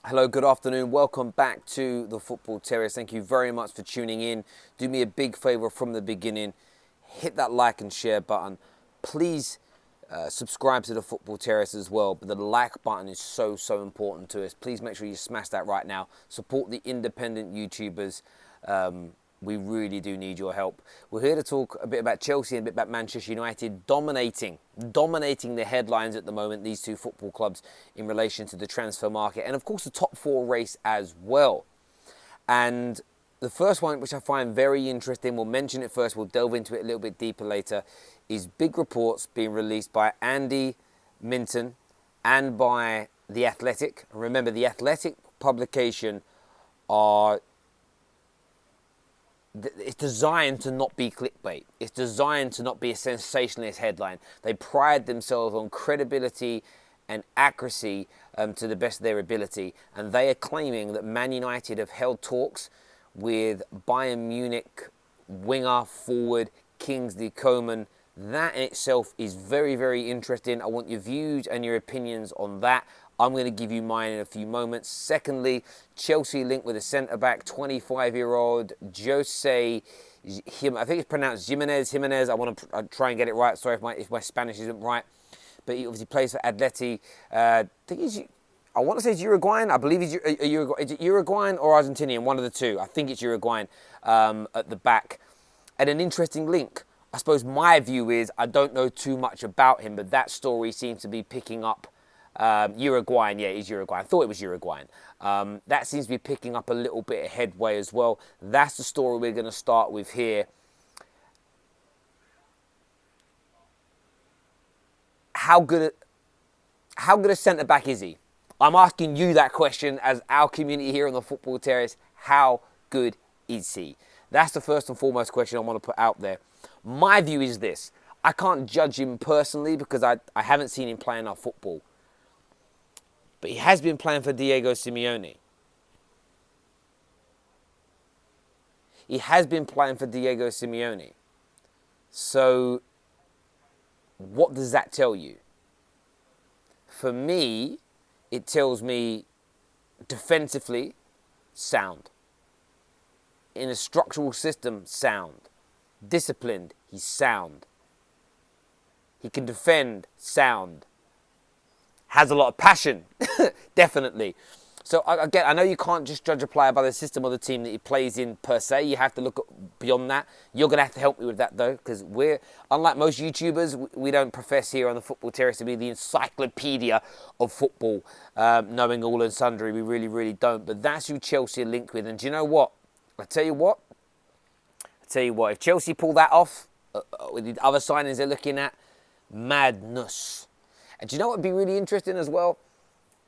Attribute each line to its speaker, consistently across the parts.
Speaker 1: Hello, good afternoon. Welcome back to the Football Terrace. Thank you very much for tuning in. Do me a big favour from the beginning. Hit that like and share button. Please subscribe to the Football Terrace as well. But the like button is so important to us. Please make sure you smash that right now. Support the independent YouTubers. We really do need your help. We're here to talk a bit about Chelsea and a bit about Manchester United dominating the headlines at the moment, these two football clubs, in relation to the transfer market. And of course, the top four race as well. And the first one, which I find very interesting, we'll mention it first, we'll delve into it a little bit deeper later, is big reports being released by Andy Minton and by The Athletic. And remember, The Athletic publication it's designed to not be clickbait. It's designed to not be a sensationalist headline. They pride themselves on credibility and accuracy to the best of their ability. And they are claiming that Man United have held talks with Bayern Munich winger forward Kingsley Coman. That in itself is very interesting. I want your views and your opinions on that. I'm going to give you mine in a few moments. Secondly, Chelsea linked with a centre-back, 25-year-old Jose I think it's pronounced Gimenez. I want to try and get it right. Sorry if my Spanish isn't right. But he obviously plays for Atleti. I want to say it's Uruguayan. I believe he's Uruguayan or Argentinian, one of the two. I think it's Uruguayan at the back. And an interesting link. I suppose my view is I don't know too much about him, but that story seems to be picking up. Uruguayan, yeah, he's Uruguayan. I thought it was Uruguayan. That seems to be picking up a little bit of headway as well. That's the story we're going to start with here. How good a centre-back is he? I'm asking you that question as our community here on the Football Terrace. How good is he? That's the first and foremost question I want to put out there. My view is this. I can't judge him personally because I haven't seen him play enough football. But he has been playing for Diego Simeone. He has been playing for Diego Simeone. So, what does that tell you? For me, it tells me defensively, sound. In a structural system, sound. Disciplined, he's sound. He can defend, sound. Has a lot of passion, definitely. So again, I know you can't just judge a player by the system or the team that he plays in per se. You have to look beyond that. You're going to have to help me with that though, because unlike most YouTubers, we don't profess here on the Football Terrace to be the encyclopedia of football, knowing all and sundry. We really don't. But that's who Chelsea are linked with. And do you know what? I tell you what, if Chelsea pull that off, with the other signings they're looking at, madness. And do you know what would be really interesting as well?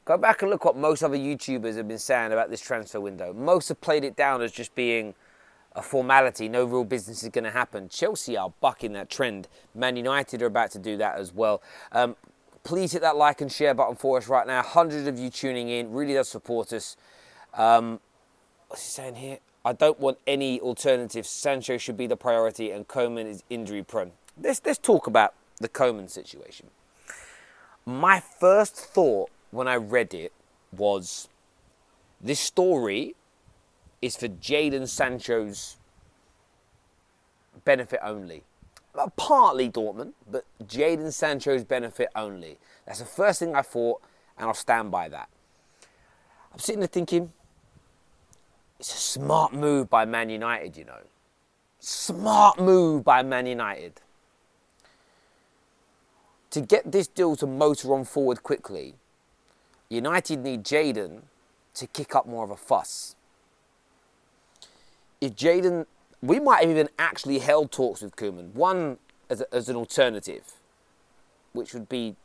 Speaker 1: Go back and look what most other YouTubers have been saying about this transfer window. Most have played it down as just being a formality. No real business is going to happen. Chelsea are bucking that trend. Man United are about to do that as well. Please hit that like and share button for us right now. Hundreds of you tuning in. Really does support us. What's he saying here? I don't want any alternatives. Sancho should be the priority and Coman is injury prone. Let's talk about the Coman situation. My first thought when I read it was, this story is for Jadon Sancho's benefit only. Partly Dortmund, but Jadon Sancho's benefit only. That's the first thing I thought, and I'll stand by that. I'm sitting there thinking, it's a smart move by Man United, you know. Smart move by Man United. To get this deal to motor on forward quickly, United need Jadon to kick up more of a fuss. If Jadon, we might have even actually held talks with Koeman. One as an alternative, which would be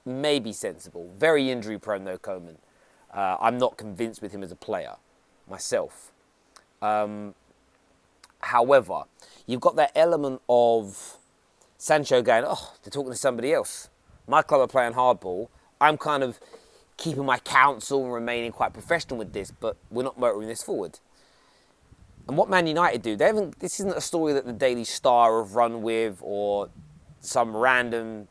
Speaker 1: maybe sensible. Very injury prone though, Koeman. I'm not convinced with him as a player myself. However, you've got that element of Sancho going, oh, they're talking to somebody else. My club are playing hardball. I'm kind of keeping my counsel and remaining quite professional with this, but we're not motoring this forward. And what Man United do, this isn't a story that the Daily Star have run with or some random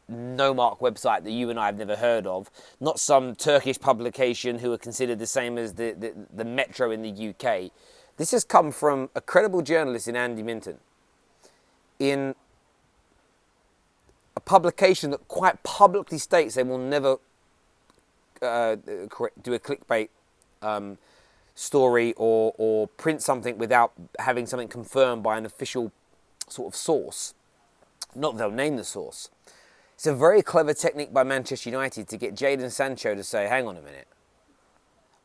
Speaker 1: no-mark website that you and I have never heard of, not some Turkish publication who are considered the same as the Metro in the UK. This has come from a credible journalist in Andy Minton, in a publication that quite publicly states they will never do a clickbait story or print something without having something confirmed by an official sort of source. Not that they'll name the source. It's a very clever technique by Manchester United to get Jadon Sancho to say, hang on a minute,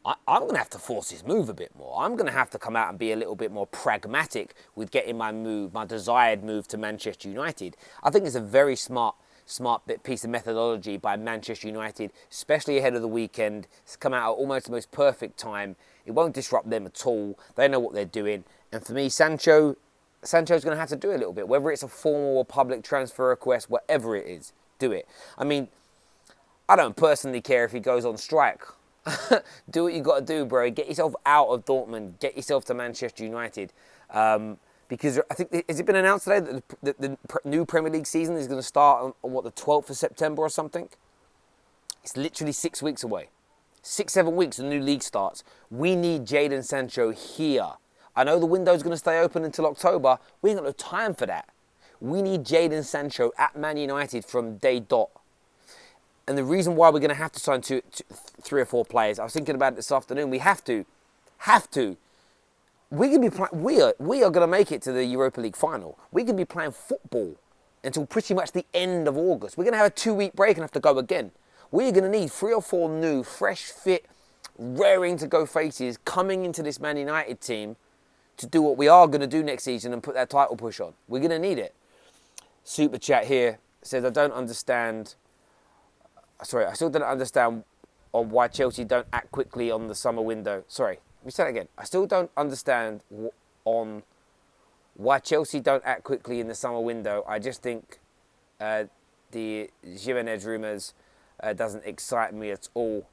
Speaker 1: I'm going to have to force his move a bit more. I'm going to have to come out and be a little bit more pragmatic with getting my move, my desired move to Manchester United. I think it's a very smart piece of methodology by Manchester United, especially ahead of the weekend. It's come out at almost the most perfect time. It won't disrupt them at all. They know what they're doing. And for me, Sancho's going to have to do a little bit, whether it's a formal or public transfer request, whatever it is, do it. I mean, I don't personally care if he goes on strike. Do what you got to do, bro. Get yourself out of Dortmund. Get yourself to Manchester United. Because I think, has it been announced today that the new Premier League season is going to start on the 12th of September or something? It's literally 6 weeks away. 6-7 weeks, the new league starts. We need Jadon Sancho here. I know the window's going to stay open until October. We ain't got no time for that. We need Jadon Sancho at Man United from day dot. And the reason why we're going to have to sign 3 or 4 players, I was thinking about it this afternoon. We have to. We are going to make it to the Europa League final. We can be playing football until pretty much the end of August. We're going to have a 2-week break and have to go again. We're going to need 3 or 4 new, fresh, fit, raring to go faces coming into this Man United team to do what we are going to do next season and put that title push on. We're going to need it. Super chat here says, I still don't understand on why Chelsea don't act quickly on the summer window. Sorry, let me say that again. I still don't understand on why Chelsea don't act quickly in the summer window. I just think the Gimenez rumours doesn't excite me at all.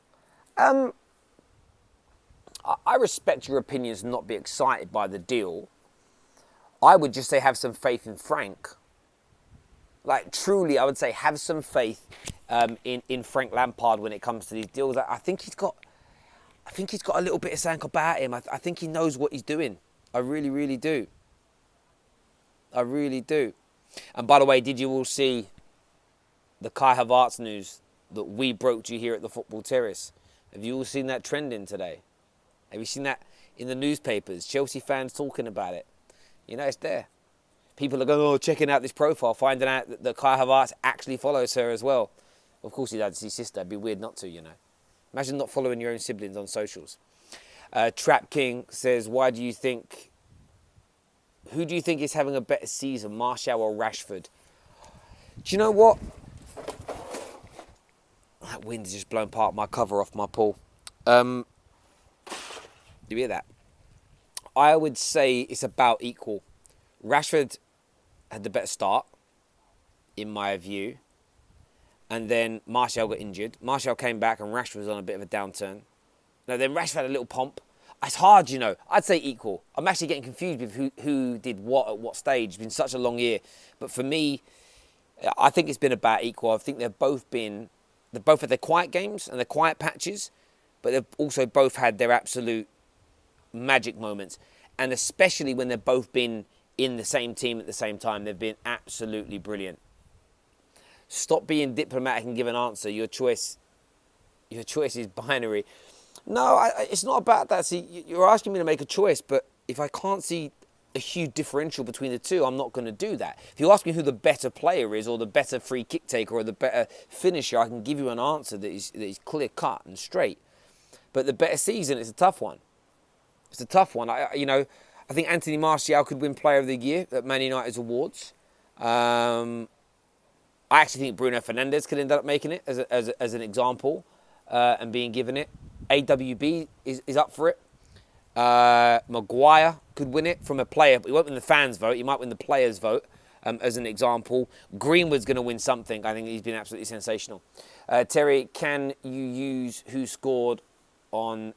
Speaker 1: I respect your opinions and not be excited by the deal. I would just say have some faith in Frank. Like, truly, I would say have some faith in Frank Lampard when it comes to these deals. I think he's got a little bit of something about him. I think he knows what he's doing. I really, really do. I really do. And by the way, did you all see the Kai Havertz news that we broke to you here at the Football Terrace? Have you all seen that trending today? Have you seen that in the newspapers? Chelsea fans talking about it. You know, it's there. People are going, checking out this profile, finding out that Kai Havertz actually follows her as well. Of course he does, his sister. It'd be weird not to, you know. Imagine not following your own siblings on socials. Trap King says, who do you think is having a better season, Martial or Rashford? Do you know what? That wind has just blown part of my cover off my pool. Do you hear that? I would say it's about equal. Rashford had the better start, in my view. And then Martial got injured. Martial came back and Rashford was on a bit of a downturn. No, then Rashford had a little pump. It's hard, you know. I'd say equal. I'm actually getting confused with who did what at what stage. It's been such a long year. But for me, I think it's been about equal. They both had their quiet games and their quiet patches, but they've also both had their absolute magic moments. And especially when they've both been in the same team at the same time, they've been absolutely brilliant. Stop being diplomatic and give an answer. Your choice is binary. No, it's not about that. See, you're asking me to make a choice, but if I can't see a huge differential between the two, I'm not going to do that. If you ask me who the better player is, or the better free kick taker, or the better finisher, I can give you an answer that is clear cut and straight. But the better season is a tough one. It's a tough one. I think Anthony Martial could win Player of the Year at Man United's awards. I actually think Bruno Fernandes could end up making it as an example and being given it. AWB is up for it. Maguire could win it from a player, but he won't win the fans' vote. He might win the players' vote as an example. Greenwood's going to win something. I think he's been absolutely sensational. Terry, can you use who scored on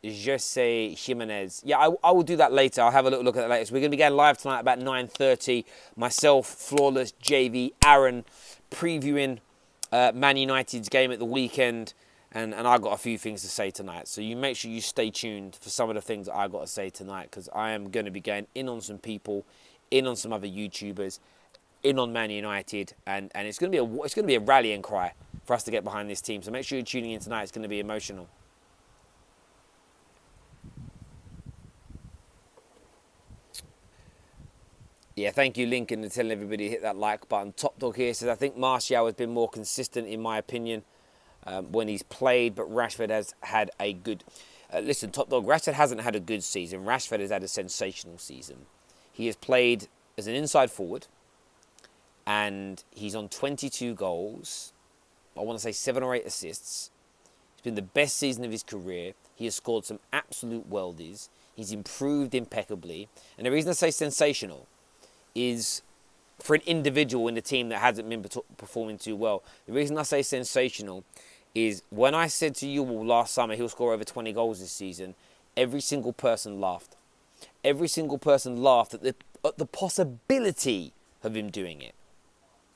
Speaker 1: Jose Gimenez. Yeah, I will do that later. I'll have a little look at that later. So we're going to be going live tonight about 9:30. Myself, Flawless, JV, Aaron, previewing Man United's game at the weekend. And I've got a few things to say tonight. So you make sure you stay tuned for some of the things that I've got to say tonight, because I am going to be going in on some people, in on some other YouTubers, in on Man United, and it's going to be a rallying cry for us to get behind this team. So make sure you're tuning in tonight. It's going to be emotional. Yeah, thank you, Lincoln, for telling everybody to hit that like button. Top Dog here says, I think Martial has been more consistent, in my opinion, when he's played, but Rashford has had a good... listen, Top Dog, Rashford hasn't had a good season. Rashford has had a sensational season. He has played as an inside forward, and he's on 22 goals. I want to say 7 or 8 assists. It's been the best season of his career. He has scored some absolute worldies. He's improved impeccably. And the reason I say sensational is for an individual in the team that hasn't been performing too well. The reason I say sensational is when I said to you all last summer he'll score over 20 goals this season, every single person laughed. Every single person laughed at the possibility of him doing it.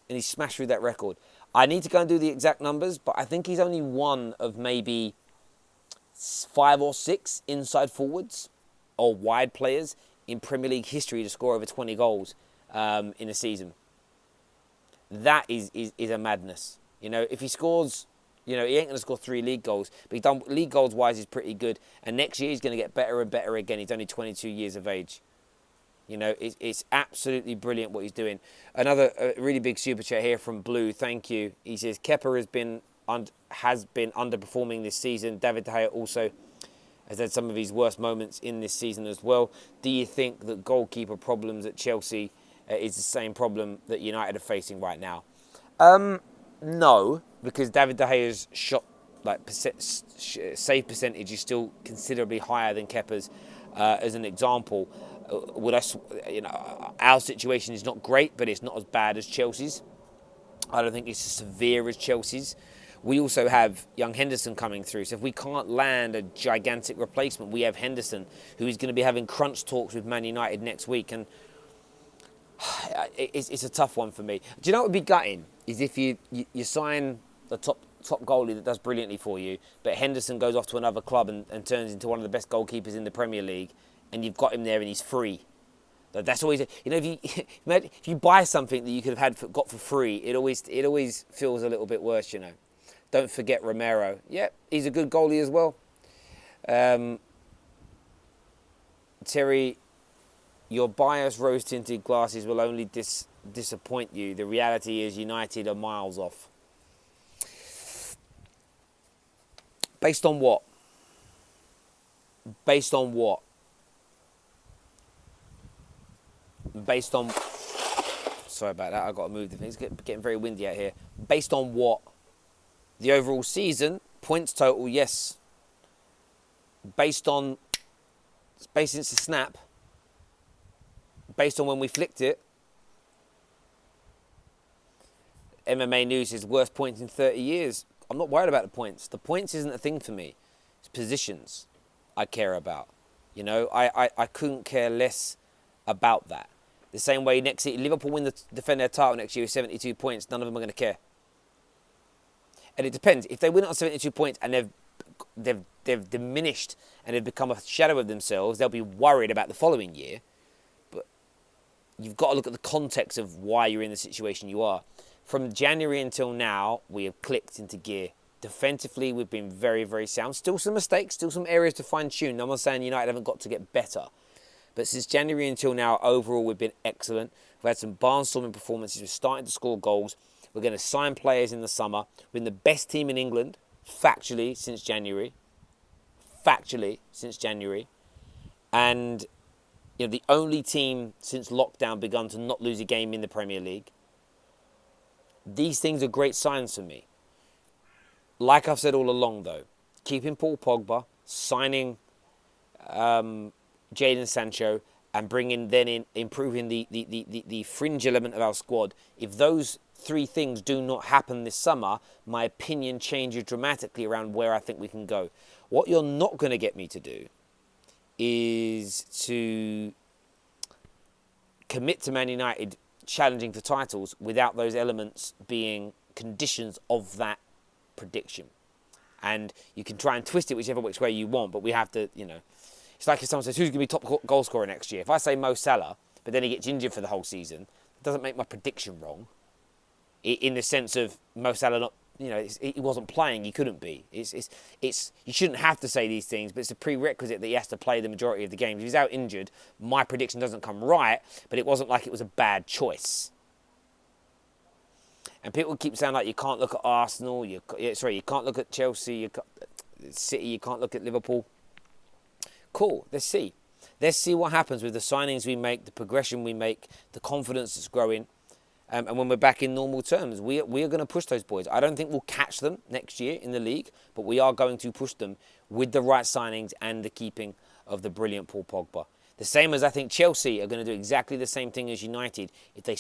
Speaker 1: And he smashed through that record. I need to go and do the exact numbers, but I think he's only one of maybe 5 or 6 inside forwards or wide players in Premier League history to score over 20 goals in a season. That is a madness. You know, if he scores, you know, he ain't going to score 3 league goals, but he's done league goals wise, he's pretty good. And next year he's going to get better and better again. He's only 22 years of age. You know, it's absolutely brilliant what he's doing. Another really big super chat here from Blue. Thank you. He says Kepa has been underperforming this season. David De Gea also has had some of his worst moments in this season as well. Do you think that goalkeeper problems at Chelsea is the same problem that United are facing right now? No, because David De Gea's shot save percentage is still considerably higher than Kepa's. As an example, our situation is not great, but it's not as bad as Chelsea's. I don't think it's as severe as Chelsea's. We also have young Henderson coming through. So if we can't land a gigantic replacement, we have Henderson, who is going to be having crunch talks with Man United next week. And it's a tough one for me. Do you know what would be gutting? Is if you sign the top goalie that does brilliantly for you, but Henderson goes off to another club and turns into one of the best goalkeepers in the Premier League, and you've got him there and he's free. That's always, if you buy something that you could have got for free, it always feels a little bit worse, you know. Don't forget Romero. Yeah, he's a good goalie as well. Terry, your biased rose-tinted glasses will only disappoint you. The reality is United are miles off. Based on what? Based on what? Based on... Sorry about that, I've got to move the things. It's getting very windy out here. Based on what? The overall season, points total, yes. Based since the snap, based on when we flicked it, MMA News says worst points in 30 years. I'm not worried about the points. The points isn't a thing for me. It's positions I care about. You know, I couldn't care less about that. The same way next year, Liverpool defend their title next year with 72 points, none of them are going to care. And it depends. If they win on 72 points and they've diminished and they've become a shadow of themselves, they'll be worried about the following year. But you've got to look at the context of why you're in the situation you are. From January until now, we have clicked into gear. Defensively, we've been very, very sound. Still some mistakes, still some areas to fine-tune. I'm not saying United haven't got to get better. But since January until now, overall, we've been excellent. We've had some barnstorming performances. We're starting to score goals. We're going to sign players in the summer. We've been the best team in England, factually, since January. And you know, the only team since lockdown begun to not lose a game in the Premier League. These things are great signs for me. Like I've said all along, though, keeping Paul Pogba, signing Jadon Sancho, and improving the fringe element of our squad, if those three things do not happen this summer, my opinion changes dramatically around where I think we can go. What you're not going to get me to do is to commit to Man United challenging for titles without those elements being conditions of that prediction. And you can try and twist it whichever which way you want, but we have to, it's like if someone says, who's going to be top goal scorer next year? If I say Mo Salah, but then he gets injured for the whole season, it doesn't make my prediction wrong. In the sense of Mo Salah not, he wasn't playing, he couldn't be. You shouldn't have to say these things, but it's a prerequisite that he has to play the majority of the games. If he's out injured, my prediction doesn't come right, but it wasn't like it was a bad choice. And people keep saying like you can't look at Arsenal, you can't look at Chelsea, City, you can't look at Liverpool. Cool, let's see. Let's see what happens with the signings we make, the progression we make, the confidence that's growing. And when we're back in normal terms, we are going to push those boys. I don't think we'll catch them next year in the league, but we are going to push them with the right signings and the keeping of the brilliant Paul Pogba. The same as I think Chelsea are going to do exactly the same thing as United. If they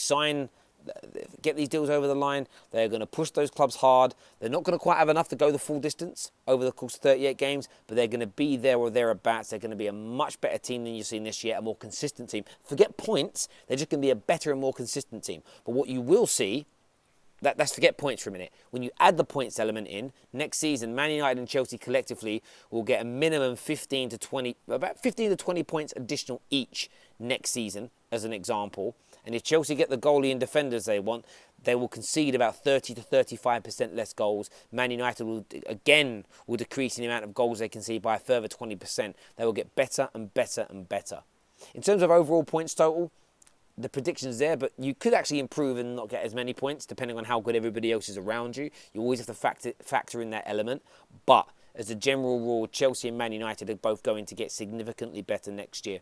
Speaker 1: get these deals over the line, they're going to push those clubs hard. They're not going to quite have enough to go the full distance over the course of 38 games, but they're going to be there or thereabouts. They're going to be a much better team than you've seen this year, a more consistent team. Forget points, they're just going to be a better and more consistent team. But what you will see, let's forget points for a minute. When you add the points element in, next season, Man United and Chelsea collectively will get a minimum 15 to 20 points additional each next season, as an example. And if Chelsea get the goalie and defenders they want, they will concede about 30 to 35% less goals. Man United will decrease in the amount of goals they concede by a further 20%. They will get better and better and better. In terms of overall points total, the prediction's there, but you could actually improve and not get as many points depending on how good everybody else is around you. You always have to factor in that element. But as a general rule, Chelsea and Man United are both going to get significantly better next year.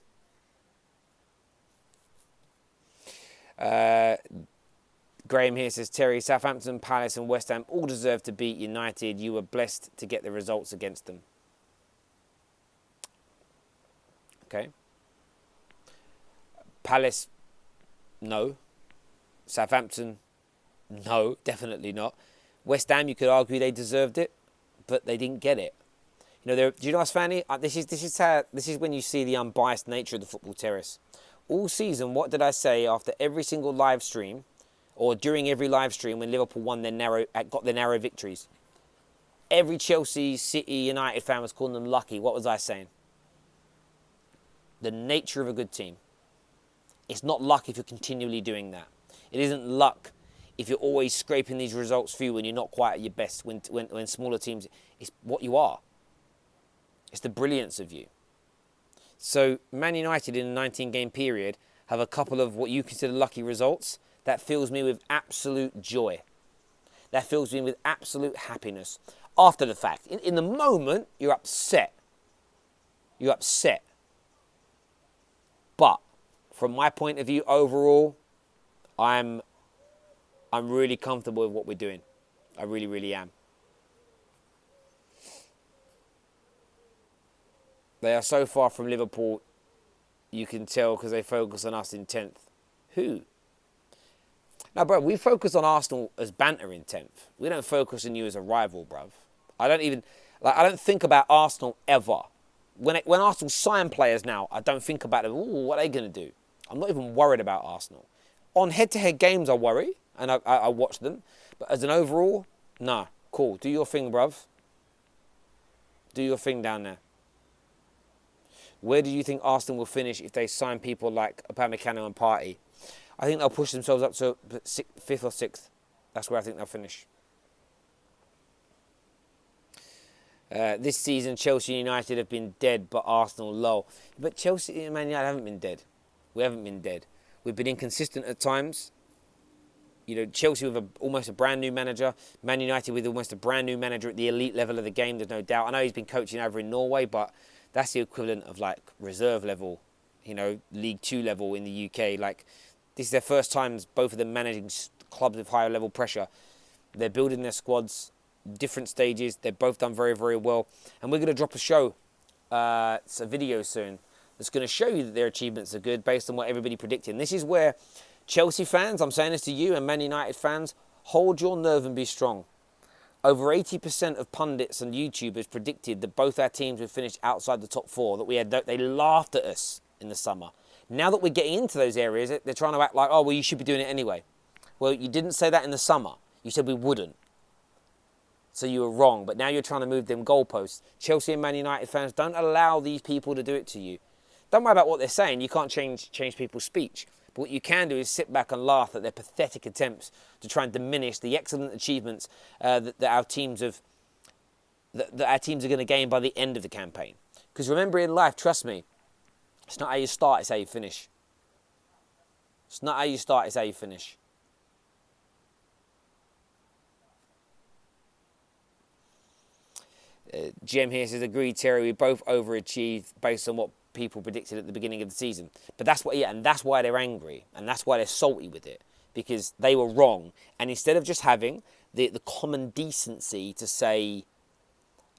Speaker 1: Graham here says, Terry, Southampton, Palace and West Ham all deserve to beat United. You were blessed to get the results against them. Okay. Palace, no. Southampton, no, definitely not. West Ham, you could argue they deserved it, but they didn't get it. Do you know what's funny? This is when you see the unbiased nature of the football terrace. All season, what did I say after every single live stream, or during every live stream when Liverpool got their narrow victories? Every Chelsea, City, United fan was calling them lucky. What was I saying? The nature of a good team. It's not luck if you're continually doing that. It isn't luck if you're always scraping these results through when you're not quite at your best, when smaller teams, it's what you are. It's the brilliance of you. So Man United in a 19-game period have a couple of what you consider lucky results. That fills me with absolute joy. That fills me with absolute happiness. After the fact, in the moment, you're upset. You're upset. But from my point of view, overall, I'm really comfortable with what we're doing. I really, really am. They are so far from Liverpool, you can tell because they focus on us in 10th. Who? Now, bro, we focus on Arsenal as banter in 10th. We don't focus on you as a rival, bruv. I don't think about Arsenal ever. When Arsenal sign players now, I don't think about them. Ooh, what are they going to do? I'm not even worried about Arsenal. On head-to-head games, I worry, and I watch them. But as an overall, nah, cool. Do your thing, bruv. Do your thing down there. Where do you think Arsenal will finish if they sign people like Upamecano and Partey? I think they'll push themselves up to 5th or 6th. That's where I think they'll finish. This season, Chelsea and United have been dead, but Arsenal low. But Chelsea and Man United haven't been dead. We haven't been dead. We've been inconsistent at times. Chelsea with almost a brand new manager. Man United with almost a brand new manager at the elite level of the game. There's no doubt. I know he's been coaching over in Norway, but that's the equivalent of like reserve level, League 2 level in the UK. Like, this is their first times, both of them managing clubs with higher level pressure. They're building their squads, different stages. They've both done very, very well. And we're going to drop a show, it's a video soon, that's going to show you that their achievements are good based on what everybody predicted. And this is where Chelsea fans, I'm saying this to you, and Man United fans, hold your nerve and be strong. Over 80% of pundits and YouTubers predicted that both our teams would finish outside the top 4, that they laughed at us in the summer. Now that we're getting into those areas, they're trying to act like, oh, well, you should be doing it anyway. Well, you didn't say that in the summer. You said we wouldn't. So you were wrong, but now you're trying to move them goalposts. Chelsea and Man United fans, don't allow these people to do it to you. Don't worry about what they're saying. You can't change people's speech. But what you can do is sit back and laugh at their pathetic attempts to try and diminish the excellent achievements that our teams are going to gain by the end of the campaign. Because remember, in life, trust me, it's not how you start, it's how you finish. It's not how you start, it's how you finish. Jem here says, agreed, Terry, we both overachieved based on what people predicted at the beginning of the season. But that's what, and that's why they're angry, and that's why they're salty with it, because they were wrong. And instead of just having the common decency to say, you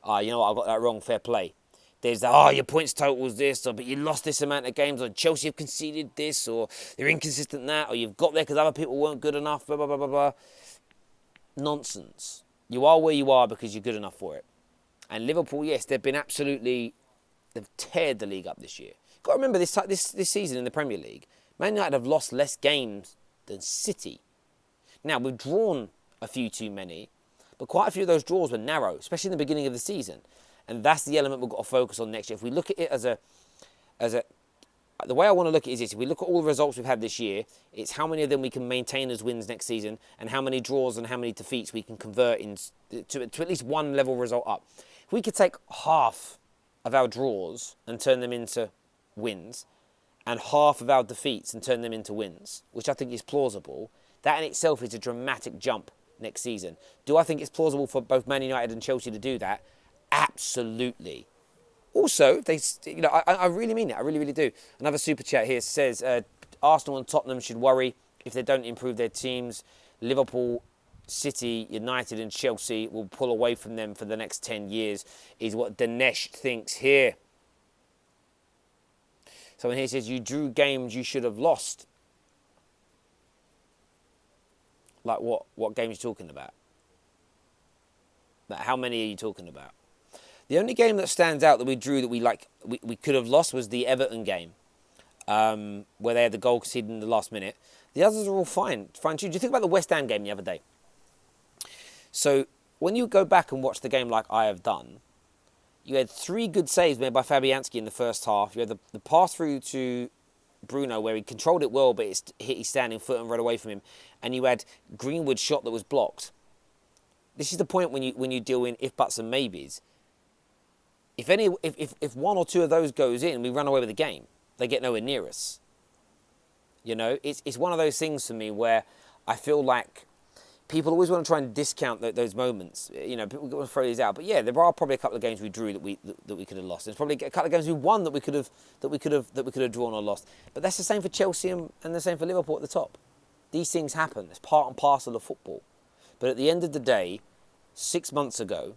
Speaker 1: know what, I got that wrong, fair play. There's your points total was this, but you lost this amount of games, or Chelsea have conceded this, or they're inconsistent in that, or you've got there because other people weren't good enough, blah, blah, blah, blah, blah. Nonsense. You are where you are because you're good enough for it. And Liverpool, yes, they've teared the league up this year. You've got to remember this season in the Premier League, Man United have lost less games than City. Now, we've drawn a few too many, but quite a few of those draws were narrow, especially in the beginning of the season. And that's the element we've got to focus on next year. If we look at it the way I want to look at it is this: if we look at all the results we've had this year, it's how many of them we can maintain as wins next season, and how many draws and how many defeats we can convert to at least one level result up. If we could take half of our draws and turn them into wins, and half of our defeats and turn them into wins, which I think is plausible, that in itself is a dramatic jump next season. Do I think it's plausible for both Man United and Chelsea to do that? Absolutely. Also, I really mean it. I really, really do. Another super chat here says, Arsenal and Tottenham should worry if they don't improve their teams. Liverpool, City, United and Chelsea will pull away from them for the next 10 years, is what Dinesh thinks here. Someone here says, you drew games you should have lost. Like what? What game are you talking about? Like how many are you talking about? The only game that stands out that we drew that we could have lost was the Everton game, where they had the goal conceded in the last minute. The others are all fine. Do you think about the West Ham game the other day? So when you go back and watch the game like I have done, you had 3 good saves made by Fabianski in the first half. You had the pass through to Bruno where he controlled it well, but it hit his standing foot and ran away from him. And you had Greenwood's shot that was blocked. This is the point when you deal in if, buts and maybes. If one or two of those goes in, we run away with the game. They get nowhere near us. You know, it's one of those things for me where I feel like people always want to try and discount those moments. You know, people want to throw these out. But yeah, there are probably a couple of games we drew that we could have lost. There's probably a couple of games we won that we could have drawn or lost. But that's the same for Chelsea and the same for Liverpool at the top. These things happen. It's part and parcel of football. But at the end of the day, 6 months ago,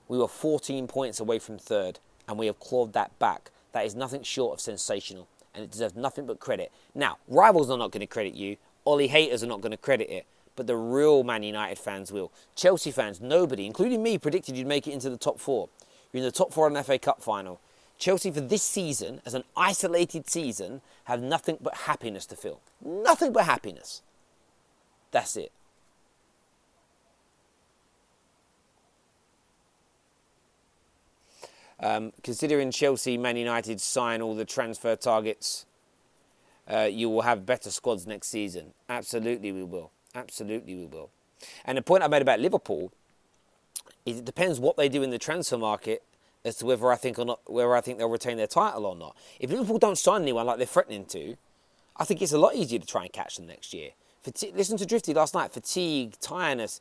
Speaker 1: we were 14 points away from third, and we have clawed that back. That is nothing short of sensational, and it deserves nothing but credit. Now, rivals are not going to credit you. Ollie haters are not going to credit it, but the real Man United fans will. Chelsea fans, nobody, including me, predicted you'd make it into the top 4. You're in the top 4 in the FA Cup final. Chelsea, for this season, as an isolated season, have nothing but happiness to feel. Nothing but happiness. That's it. Considering Chelsea, Man United sign all the transfer targets, you will have better squads next season. Absolutely we will. Absolutely we will. And the point I made about Liverpool is it depends what they do in the transfer market as to whether I think they'll retain their title or not. If Liverpool don't sign anyone like they're threatening to, I think it's a lot easier to try and catch them next year. Listen to Drifty last night. Fatigue, tiredness,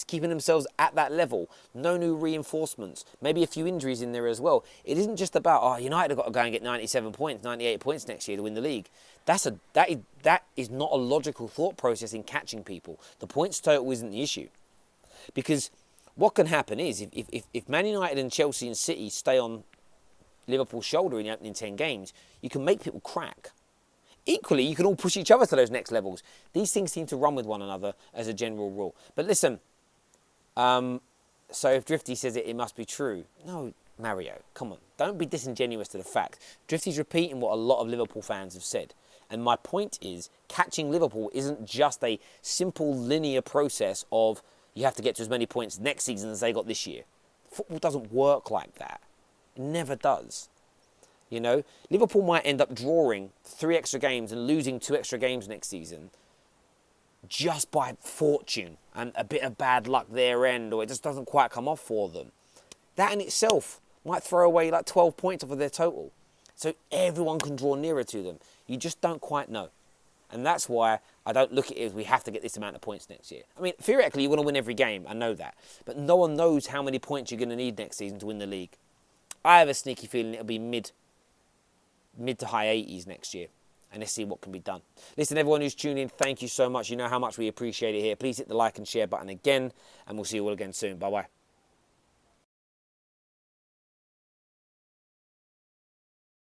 Speaker 1: keeping themselves at that level. No new reinforcements. Maybe a few injuries in there as well. It isn't just about, United have got to go and get 97 points, 98 points next year to win the league. That is not a logical thought process in catching people. The points total isn't the issue. Because what can happen is, if Man United and Chelsea and City stay on Liverpool's shoulder in the opening 10 games, you can make people crack. Equally, you can all push each other to those next levels. These things seem to run with one another as a general rule. But listen, so if Drifty says it, it must be true. No, Mario, come on. Don't be disingenuous to the fact. Drifty's repeating what a lot of Liverpool fans have said. And my point is, catching Liverpool isn't just a simple linear process of you have to get to as many points next season as they got this year. Football doesn't work like that. It never does. You know, Liverpool might end up drawing 3 extra games and losing 2 extra games next season just by fortune and a bit of bad luck their end, or it just doesn't quite come off for them. That in itself might throw away like 12 points off of their total. So everyone can draw nearer to them. You just don't quite know. And that's why I don't look at it as we have to get this amount of points next year. I mean, theoretically, you want to win every game. I know that. But no one knows how many points you're going to need next season to win the league. I have a sneaky feeling it'll be mid to high 80s next year. And let's see what can be done. Listen, everyone who's tuned in, thank you so much. You know how much we appreciate it here. Please hit the like and share button again. And we'll see you all again soon. Bye-bye.